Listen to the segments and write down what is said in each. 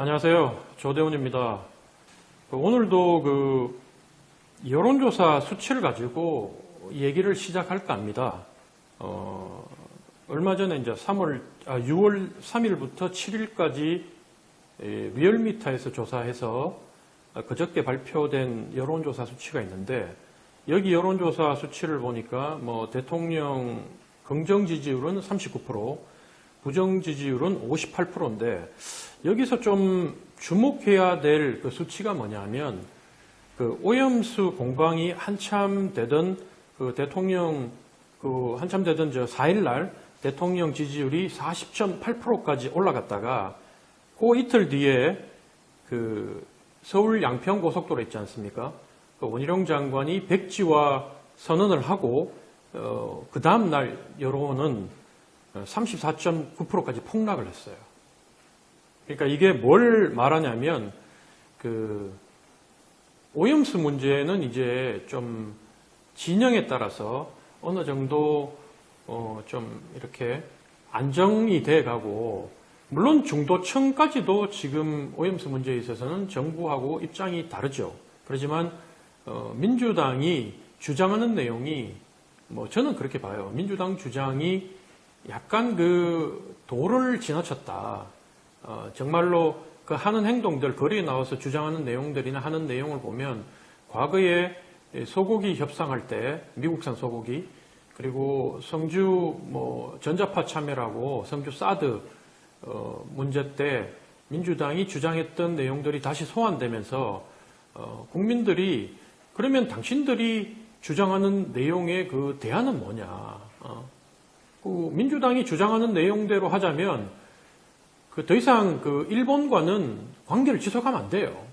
안녕하세요. 조대훈입니다. 오늘도 여론조사 수치를 가지고 얘기를 시작할까 합니다. 얼마 전에 이제 6월 3일부터 7일까지 리얼미터에서 조사해서 그저께 발표된 여론조사 수치가 있는데, 여기 여론조사 수치를 보니까 대통령 긍정 지지율은 39%, 부정 지지율은 58%인데, 여기서 좀 주목해야 될 그 수치가 뭐냐면, 오염수 공방이 한참 되던 한참 되던 4일날 대통령 지지율이 40.8%까지 올라갔다가, 그 이틀 뒤에 서울 양평 고속도로 있지 않습니까? 원희룡 장관이 백지화 선언을 하고, 그 다음날 여론은 34.9%까지 폭락을 했어요. 그러니까 이게 뭘 말하냐면, 오염수 문제는 이제 좀 진영에 따라서 어느 정도 좀 이렇게 안정이 돼 가고, 물론 중도층까지도 지금 오염수 문제에 있어서는 정부하고 입장이 다르죠. 그렇지만 민주당이 주장하는 내용이 저는 그렇게 봐요. 민주당 주장이 약간 도를 지나쳤다. 정말로 하는 행동들, 거리에 나와서 주장하는 내용들이나 하는 내용을 보면, 과거에 소고기 협상할 때, 미국산 소고기, 그리고 성주 전자파 참여라고 성주 사드 문제 때 민주당이 주장했던 내용들이 다시 소환되면서 국민들이, 그러면 당신들이 주장하는 내용의 대안은 뭐냐? 민주당이 주장하는 내용대로 하자면 더 이상 일본과는 관계를 지속하면 안 돼요.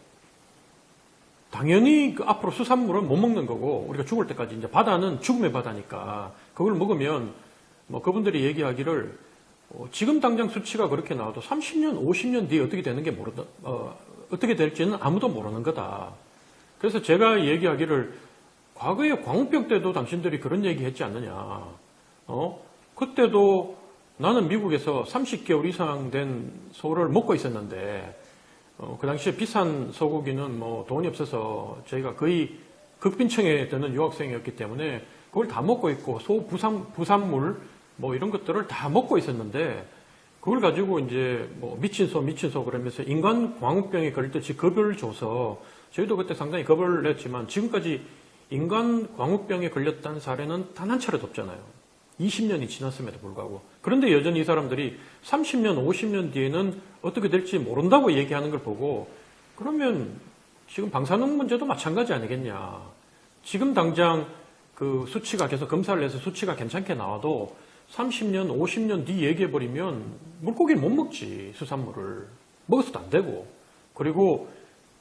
당연히 앞으로 수산물은 못 먹는 거고, 우리가 죽을 때까지 이제 바다는 죽음의 바다니까 그걸 먹으면 그분들이 얘기하기를 지금 당장 수치가 그렇게 나와도 30년, 50년 뒤에 어떻게 되는 게 어떻게 될지는 아무도 모르는 거다. 그래서 제가 얘기하기를, 과거에 광우병 때도 당신들이 그런 얘기 했지 않느냐. 그때도 나는 미국에서 30개월 이상 된 소를 먹고 있었는데, 그 당시에 비싼 소고기는 돈이 없어서 저희가 거의 극빈층에 드는 유학생이었기 때문에 그걸 다 먹고 있고, 부산물 이런 것들을 다 먹고 있었는데, 그걸 가지고 이제 미친 소 그러면서 인간 광우병에 걸릴 듯이 겁을 줘서, 저희도 그때 상당히 겁을 냈지만 지금까지 인간 광우병에 걸렸다는 사례는 단 한 차례도 없잖아요. 20년이 지났음에도 불구하고. 그런데 여전히 이 사람들이 30년, 50년 뒤에는 어떻게 될지 모른다고 얘기하는 걸 보고, 그러면 지금 방사능 문제도 마찬가지 아니겠냐. 지금 당장 수치가 계속 검사를 해서 수치가 괜찮게 나와도 30년, 50년 뒤 얘기해버리면 물고기를 못 먹지, 수산물을. 먹어서도 안 되고. 그리고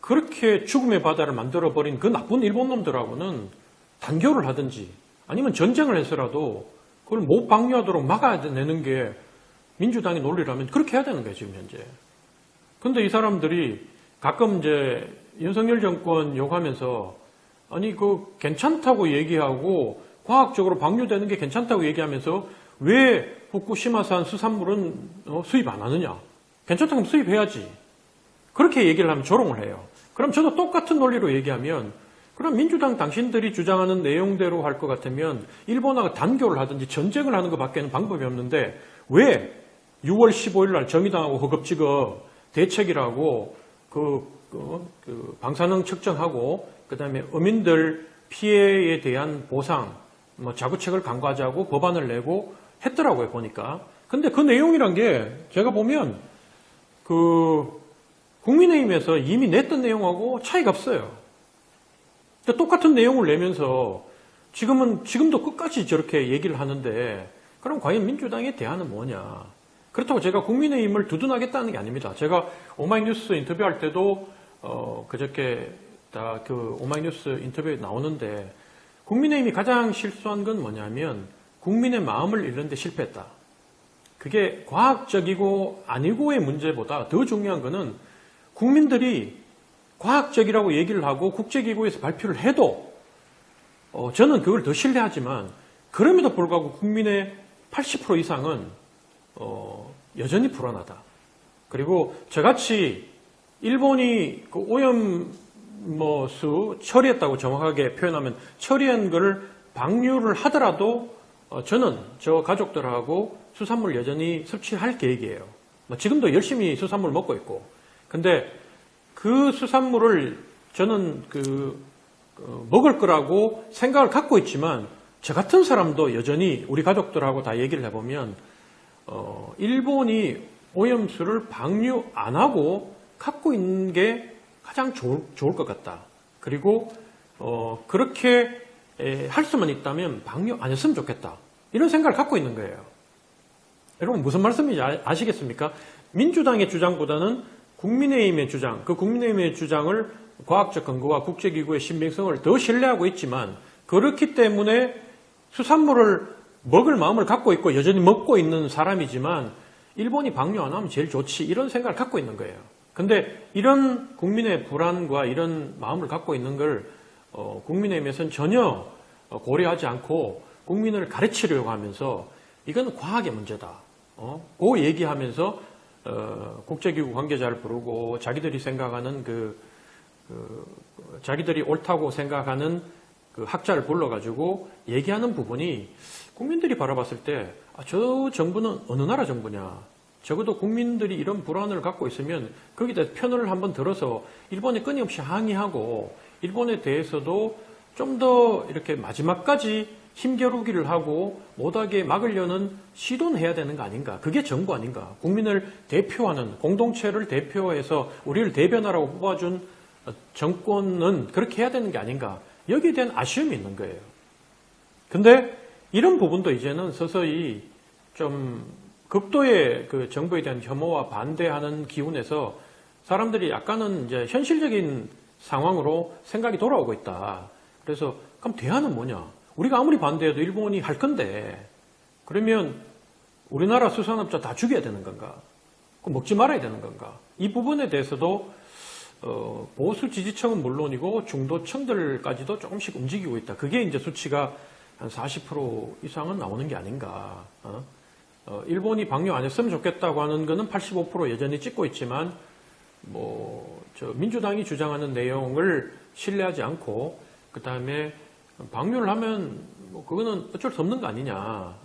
그렇게 죽음의 바다를 만들어버린 그 나쁜 일본 놈들하고는 단교를 하든지 아니면 전쟁을 해서라도 그걸 못 방류하도록 막아내는 게 민주당의 논리라면 그렇게 해야 되는 거예요, 지금 현재. 근데 이 사람들이 가끔 이제 윤석열 정권 욕하면서, 아니, 괜찮다고 얘기하고, 과학적으로 방류되는 게 괜찮다고 얘기하면서 왜 후쿠시마산 수산물은 수입 안 하느냐? 괜찮다면 수입해야지. 그렇게 얘기를 하면 조롱을 해요. 그럼 저도 똑같은 논리로 얘기하면, 그럼 민주당 당신들이 주장하는 내용대로 할 것 같으면 일본하고 단교를 하든지 전쟁을 하는 것밖에는 방법이 없는데, 왜 6월 15일 날 정의당하고 허겁지겁 대책이라고 방사능 측정하고, 그 다음에 어민들 피해에 대한 보상, 자구책을 강구하자고 법안을 내고 했더라고요, 보니까. 근데 그 내용이란 게 제가 보면 국민의힘에서 이미 냈던 내용하고 차이가 없어요. 똑같은 내용을 내면서 지금도 끝까지 저렇게 얘기를 하는데, 그럼 과연 민주당의 대안은 뭐냐? 그렇다고 제가 국민의힘을 두둔하겠다는 게 아닙니다. 제가 오마이뉴스 인터뷰할 때도 그저께 다 오마이뉴스 인터뷰에 나오는데, 국민의힘이 가장 실수한 건 뭐냐면 국민의 마음을 잃는 데 실패했다. 그게 과학적이고 아니고의 문제보다 더 중요한 거는, 국민들이 과학적이라고 얘기를 하고 국제기구에서 발표를 해도 저는 그걸 더 신뢰하지만, 그럼에도 불구하고 국민의 80% 이상은 여전히 불안하다. 그리고 저같이 일본이 그 오염수 처리했다고 정확하게 표현하면 처리한 걸 방류를 하더라도 저는 저 가족들하고 수산물 여전히 섭취할 계획이에요. 지금도 열심히 수산물 먹고 있고. 근데 그 수산물을 저는 먹을 거라고 생각을 갖고 있지만 저 같은 사람도 여전히 우리 가족들하고 다 얘기를 해보면 일본이 오염수를 방류 안 하고 갖고 있는 게 가장 좋을 것 같다. 그리고 그렇게 할 수만 있다면 방류 안 했으면 좋겠다. 이런 생각을 갖고 있는 거예요. 여러분 무슨 말씀인지 아시겠습니까? 민주당의 주장보다는 국민의힘의 주장, 그 국민의힘의 주장을 과학적 근거와 국제기구의 신빙성을 더 신뢰하고 있지만 그렇기 때문에 수산물을 먹을 마음을 갖고 있고 여전히 먹고 있는 사람이지만 일본이 방류 안 하면 제일 좋지 이런 생각을 갖고 있는 거예요. 근데 이런 국민의 불안과 이런 마음을 갖고 있는 걸 국민의힘에서는 전혀 고려하지 않고 국민을 가르치려고 하면서 이건 과학의 문제다. 그 얘기하면서 국제기구 관계자를 부르고 자기들이 생각하는 자기들이 옳다고 생각하는 그 학자를 불러가지고 얘기하는 부분이 국민들이 바라봤을 때 저 정부는 어느 나라 정부냐. 적어도 국민들이 이런 불안을 갖고 있으면 거기에 대해서 편을 한번 들어서 일본에 끊임없이 항의하고 일본에 대해서도 좀 더 이렇게 마지막까지 힘겨루기를 하고 못하게 막으려는 시도는 해야 되는 거 아닌가. 그게 정부 아닌가. 국민을 대표하는 공동체를 대표해서 우리를 대변하라고 뽑아준 정권은 그렇게 해야 되는 게 아닌가. 여기에 대한 아쉬움이 있는 거예요. 근데 이런 부분도 이제는 서서히 좀 극도의 그 정부에 대한 혐오와 반대하는 기운에서 사람들이 약간은 이제 현실적인 상황으로 생각이 돌아오고 있다. 그래서 그럼 대안은 뭐냐? 우리가 아무리 반대해도 일본이 할 건데 그러면 우리나라 수산업자 다 죽여야 되는 건가? 그럼 먹지 말아야 되는 건가? 이 부분에 대해서도 보수 지지층은 물론이고 중도층들까지도 조금씩 움직이고 있다. 그게 이제 수치가 한 40% 이상은 나오는 게 아닌가. 일본이 방류 안 했으면 좋겠다고 하는 거는 85% 여전히 찍고 있지만 민주당이 주장하는 내용을 신뢰하지 않고 그 다음에 방류를 하면 그거는 어쩔 수 없는 거 아니냐.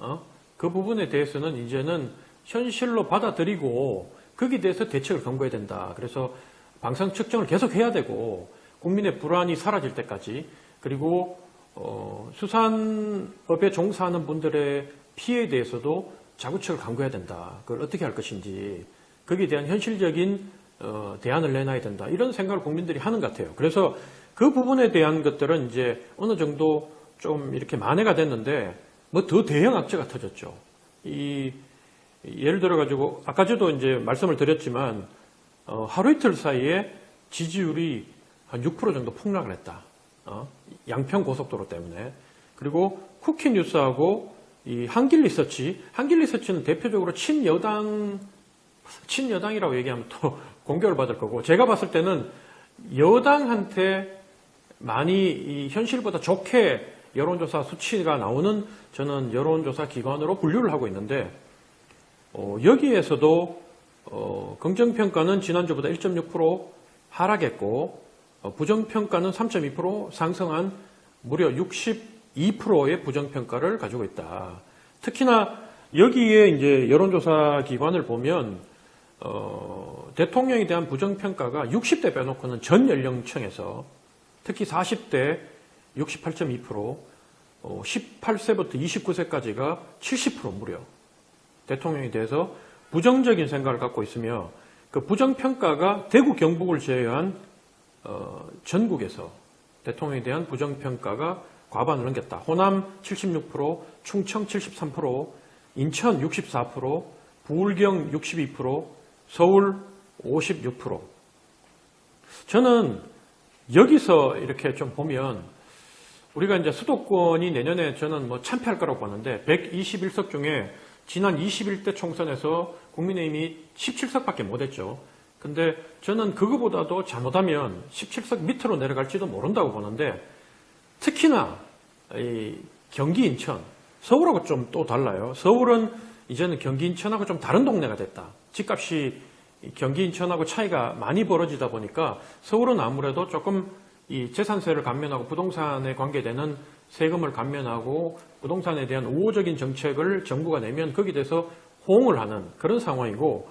그 부분에 대해서는 이제는 현실로 받아들이고 거기에 대해서 대책을 강구해야 된다. 그래서 방사능 측정을 계속 해야 되고 국민의 불안이 사라질 때까지 그리고 수산업에 종사하는 분들의 피해에 대해서도 자구책을 강구해야 된다. 그걸 어떻게 할 것인지 거기에 대한 현실적인 대안을 내놔야 된다. 이런 생각을 국민들이 하는 것 같아요. 그래서 그 부분에 대한 것들은 이제 어느 정도 좀 이렇게 만회가 됐는데 더 대형 악재가 터졌죠. 예를 들어가지고 아까 저도 이제 말씀을 드렸지만 하루 이틀 사이에 지지율이 한 6% 정도 폭락을 했다. 양평 고속도로 때문에. 그리고 쿠키뉴스하고 이 한길리서치는 대표적으로 친여당이라고 얘기하면 또 공격을 받을 거고, 제가 봤을 때는 여당한테 많이 이 현실보다 좋게 여론조사 수치가 나오는 저는 여론조사 기관으로 분류를 하고 있는데, 여기에서도 긍정평가는 지난주보다 1.6% 하락했고, 부정평가는 3.2% 상승한 무려 62%의 부정평가를 가지고 있다. 특히나 여기에 이제 여론조사 기관을 보면, 대통령에 대한 부정평가가 60대 빼놓고는 전 연령층에서 특히 40대 68.2%, 18세부터 29세까지가 70% 무려 대통령에 대해서 부정적인 생각을 갖고 있으며, 그 부정평가가 대구 경북을 제외한 전국에서 대통령에 대한 부정평가가 과반을 넘겼다. 호남 76%, 충청 73%, 인천 64%, 부울경 62%, 서울 56%. 저는 여기서 이렇게 좀 보면 우리가 이제 수도권이 내년에 저는 참패할 거라고 봤는데 121석 중에 지난 21대 총선에서 국민의힘이 17석밖에 못했죠. 근데 저는 그거보다도 잘못하면 17석 밑으로 내려갈지도 모른다고 보는데, 특히나 이 경기 인천, 서울하고 좀 또 달라요. 서울은 이제는 경기 인천하고 좀 다른 동네가 됐다. 집값이 경기 인천하고 차이가 많이 벌어지다 보니까 서울은 아무래도 조금 이 재산세를 감면하고 부동산에 관계되는 세금을 감면하고 부동산에 대한 우호적인 정책을 정부가 내면 거기에 대해서 호응을 하는 그런 상황이고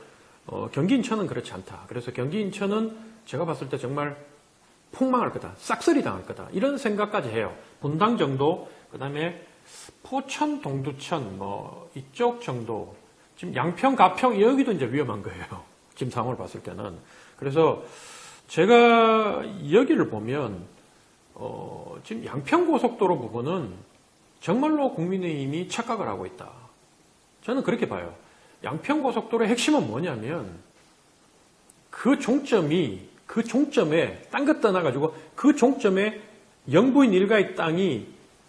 경기 인천은 그렇지 않다. 그래서 경기 인천은 제가 봤을 때 정말 폭망할 거다. 싹쓸이 당할 거다. 이런 생각까지 해요. 분당 정도, 그 다음에 포천, 동두천, 뭐 이쪽 정도. 지금 양평, 가평 여기도 이제 위험한 거예요. 지금 상황을 봤을 때는. 그래서 제가 여기를 보면 지금 양평고속도로 부분은 정말로 국민의힘이 착각을 하고 있다. 저는 그렇게 봐요. 양평고속도로의 핵심은 뭐냐면 그 종점에 딴 것 떠나가지고 그 종점에 영부인 일가의 땅이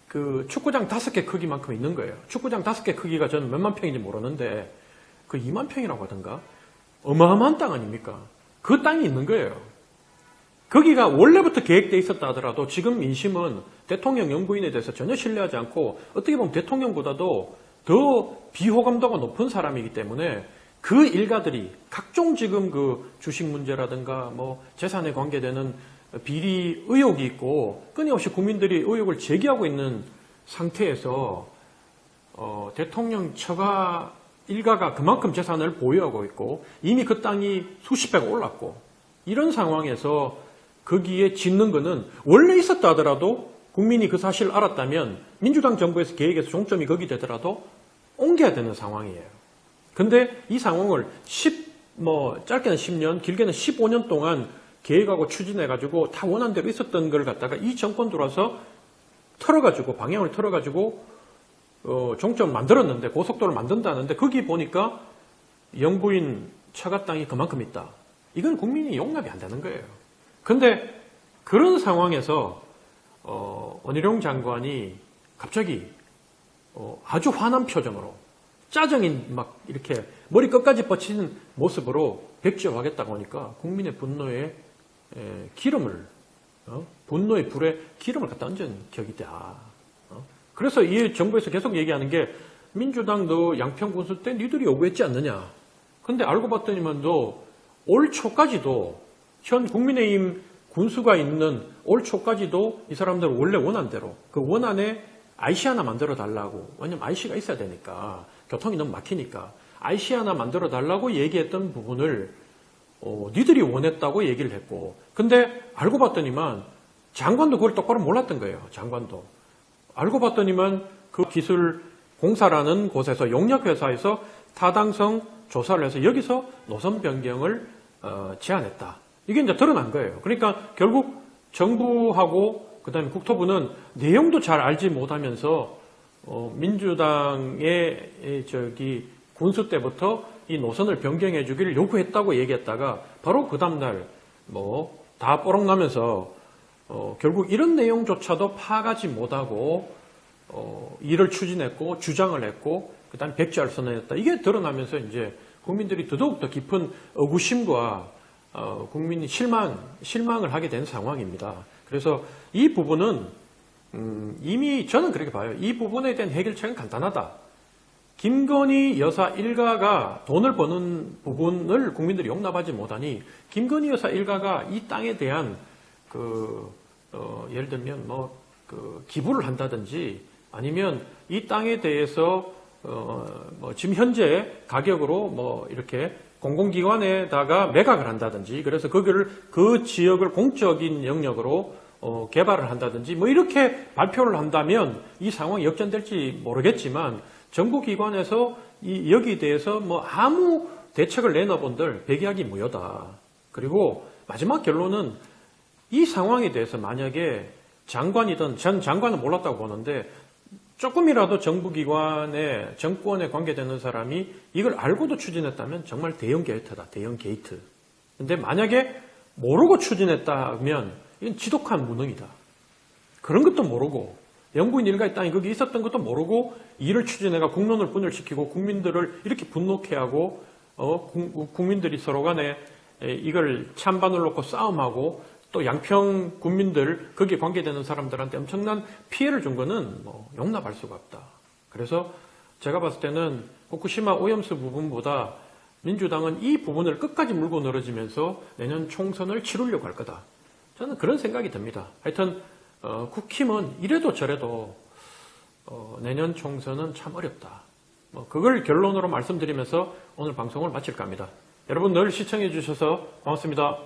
그 축구장 5개 크기만큼 있는 거예요. 축구장 5개 크기가 저는 몇만 평인지 모르는데 그 2만 평이라고 하던가? 어마어마한 땅 아닙니까? 그 땅이 있는 거예요. 거기가 원래부터 계획되어 있었다 하더라도 지금 민심은 대통령 영부인에 대해서 전혀 신뢰하지 않고 어떻게 보면 대통령보다도 더 비호감도가 높은 사람이기 때문에 그 일가들이 각종 지금 그 주식 문제라든가 뭐 재산에 관계되는 비리 의혹이 있고 끊임없이 국민들이 의혹을 제기하고 있는 상태에서 대통령 처가 일가가 그만큼 재산을 보유하고 있고 이미 그 땅이 수십 배가 올랐고 이런 상황에서 거기에 짓는 거는 원래 있었다 하더라도 국민이 그 사실을 알았다면 민주당 정부에서 계획에서 종점이 거기 되더라도 옮겨야 되는 상황이에요. 근데 이 상황을 짧게는 10년, 길게는 15년 동안 계획하고 추진해가지고 다 원한 대로 있었던 걸 갖다가 이 정권 들어와서 방향을 틀어가지고 종점을 만들었는데 고속도로를 만든다는데 거기 보니까 영부인 처가 땅이 그만큼 있다. 이건 국민이 용납이 안 되는 거예요. 근데 그런 상황에서 원희룡 장관이 갑자기 아주 화난 표정으로 짜증이 막 이렇게 머리 끝까지 뻗치는 모습으로 백지화하겠다고 하니까 국민의 분노의 분노의 불에 기름을 갖다 얹은 격이다. 그래서 이 정부에서 계속 얘기하는 게 민주당 너 양평 군수 때 니들이 요구했지 않느냐. 근데 알고 봤더니만 올 초까지도 현 국민의힘 군수가 있는 올 초까지도 이 사람들은 원래 원한 대로 그 원안에 IC 하나 만들어 달라고. 왜냐면 IC가 있어야 되니까. 교통이 너무 막히니까. IC 하나 만들어 달라고 얘기했던 부분을 니들이 원했다고 얘기를 했고. 근데 알고 봤더니만 장관도 그걸 똑바로 몰랐던 거예요. 장관도. 알고 봤더니만 그 기술 공사라는 곳에서 용역회사에서 타당성 조사를 해서 여기서 노선 변경을 제안했다. 이게 이제 드러난 거예요. 그러니까 결국 정부하고 그다음에 국토부는 내용도 잘 알지 못하면서 민주당의 군수 때부터 이 노선을 변경해 주기를 요구했다고 얘기했다가 바로 그 다음날 다 뽀록나면서 결국 이런 내용조차도 파악하지 못하고 일을 추진했고 주장을 했고 그다음에 백지화를 선언했다. 이게 드러나면서 이제 국민들이 더더욱 더 깊은 의구심과 국민이 실망을 하게 된 상황입니다. 그래서 이 부분은 이미 저는 그렇게 봐요. 이 부분에 대한 해결책은 간단하다. 김건희 여사 일가가 돈을 버는 부분을 국민들이 용납하지 못하니 김건희 여사 일가가 이 땅에 대한 예를 들면 기부를 한다든지 아니면 이 땅에 대해서 지금 현재 가격으로 이렇게 공공기관에다가 매각을 한다든지 그래서 그 지역을 공적인 영역으로 개발을 한다든지 이렇게 발표를 한다면 이 상황이 역전될지 모르겠지만 정부 기관에서 여기에 대해서 아무 대책을 내놔본들 배기하기 무효다. 그리고 마지막 결론은 이 상황에 대해서 만약에 장관이든 전 장관은 몰랐다고 보는데 조금이라도 정부기관에 정권에 관계되는 사람이 이걸 알고도 추진했다면 정말 대형 게이트다. 대형 게이트. 근데 만약에 모르고 추진했다면 이건 지독한 무능이다. 그런 것도 모르고 영부인 일가의 땅이 거기 있었던 것도 모르고 일을 추진해가 국론을 분열시키고 국민들을 이렇게 분노케 하고 국민들이 서로 간에 이걸 찬반을 놓고 싸움하고 또 양평 군민들 거기에 관계되는 사람들한테 엄청난 피해를 준 거는 용납할 수가 없다. 그래서 제가 봤을 때는 후쿠시마 오염수 부분보다 민주당은 이 부분을 끝까지 물고 늘어지면서 내년 총선을 치르려고 할 거다. 저는 그런 생각이 듭니다. 하여튼 국힘은 이래도 저래도 내년 총선은 참 어렵다. 그걸 결론으로 말씀드리면서 오늘 방송을 마칠까 합니다. 여러분 늘 시청해 주셔서 고맙습니다.